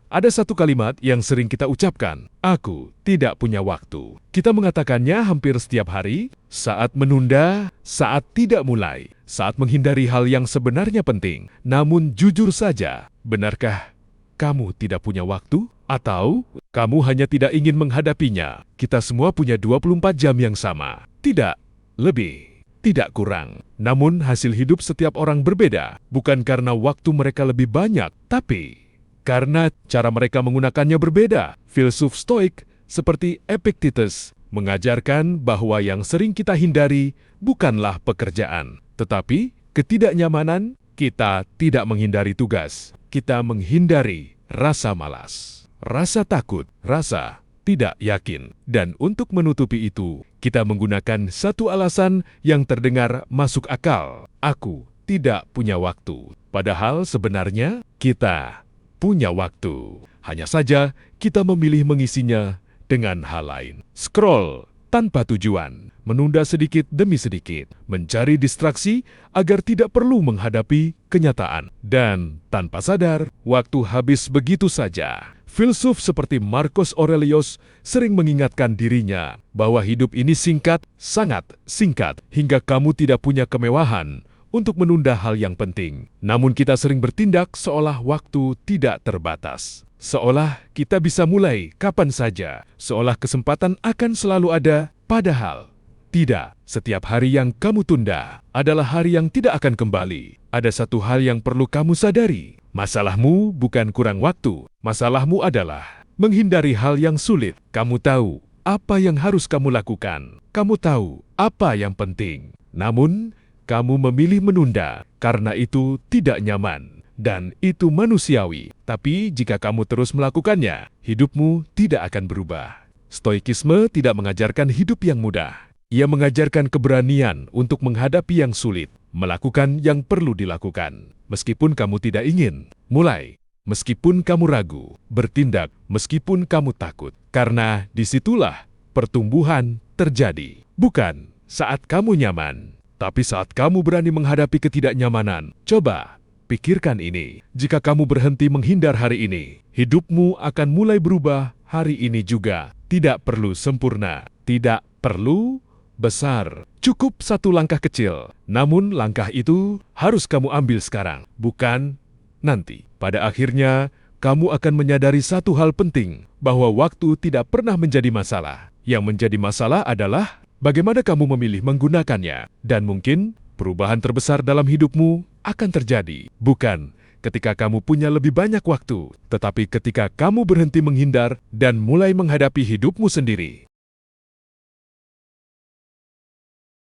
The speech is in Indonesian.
Ada satu kalimat yang sering kita ucapkan, "Aku tidak punya waktu." Kita mengatakannya hampir setiap hari, saat menunda, saat tidak mulai, saat menghindari hal yang sebenarnya penting. Namun jujur saja, benarkah kamu tidak punya waktu? Atau kamu hanya tidak ingin menghadapinya? Kita semua punya 24 jam yang sama. Tidak lebih, tidak kurang. Namun hasil hidup setiap orang berbeda, bukan karena waktu mereka lebih banyak, tapi karena cara mereka menggunakannya berbeda. Filsuf Stoik seperti Epictetus mengajarkan bahwa yang sering kita hindari bukanlah pekerjaan, tetapi ketidaknyamanan. Kita tidak menghindari tugas, kita menghindari rasa malas, rasa takut, rasa tidak yakin. Dan untuk menutupi itu, kita menggunakan satu alasan yang terdengar masuk akal. Aku tidak punya waktu. Padahal sebenarnya kita punya waktu. Hanya saja kita memilih mengisinya dengan hal lain. Scroll tanpa tujuan, menunda sedikit demi sedikit, mencari distraksi agar tidak perlu menghadapi kenyataan. Dan tanpa sadar, waktu habis begitu saja. Filsuf seperti Marcus Aurelius sering mengingatkan dirinya bahwa hidup ini singkat, sangat singkat, hingga kamu tidak punya kemewahan untuk menunda hal yang penting. Namun kita sering bertindak seolah waktu tidak terbatas. Seolah kita bisa mulai kapan saja. Seolah kesempatan akan selalu ada, padahal tidak. Setiap hari yang kamu tunda adalah hari yang tidak akan kembali. Ada satu hal yang perlu kamu sadari. Masalahmu bukan kurang waktu. Masalahmu adalah menghindari hal yang sulit. Kamu tahu apa yang harus kamu lakukan. Kamu tahu apa yang penting. Namun, kamu memilih menunda karena itu tidak nyaman, dan itu manusiawi. Tapi jika kamu terus melakukannya, hidupmu tidak akan berubah. Stoikisme tidak mengajarkan hidup yang mudah. Ia mengajarkan keberanian untuk menghadapi yang sulit, melakukan yang perlu dilakukan. Meskipun kamu tidak ingin, mulai. Meskipun kamu ragu, bertindak meskipun kamu takut. Karena disitulah pertumbuhan terjadi. Bukan saat kamu nyaman, tapi saat kamu berani menghadapi ketidaknyamanan. Coba pikirkan ini. Jika kamu berhenti menghindar hari ini, hidupmu akan mulai berubah hari ini juga. Tidak perlu sempurna, tidak perlu besar. Cukup satu langkah kecil. Namun langkah itu harus kamu ambil sekarang, bukan nanti. Pada akhirnya, kamu akan menyadari satu hal penting, bahwa waktu tidak pernah menjadi masalah. Yang menjadi masalah adalah bagaimana kamu memilih menggunakannya. Dan mungkin perubahan terbesar dalam hidupmu akan terjadi, bukan ketika kamu punya lebih banyak waktu, tetapi ketika kamu berhenti menghindar dan mulai menghadapi hidupmu sendiri.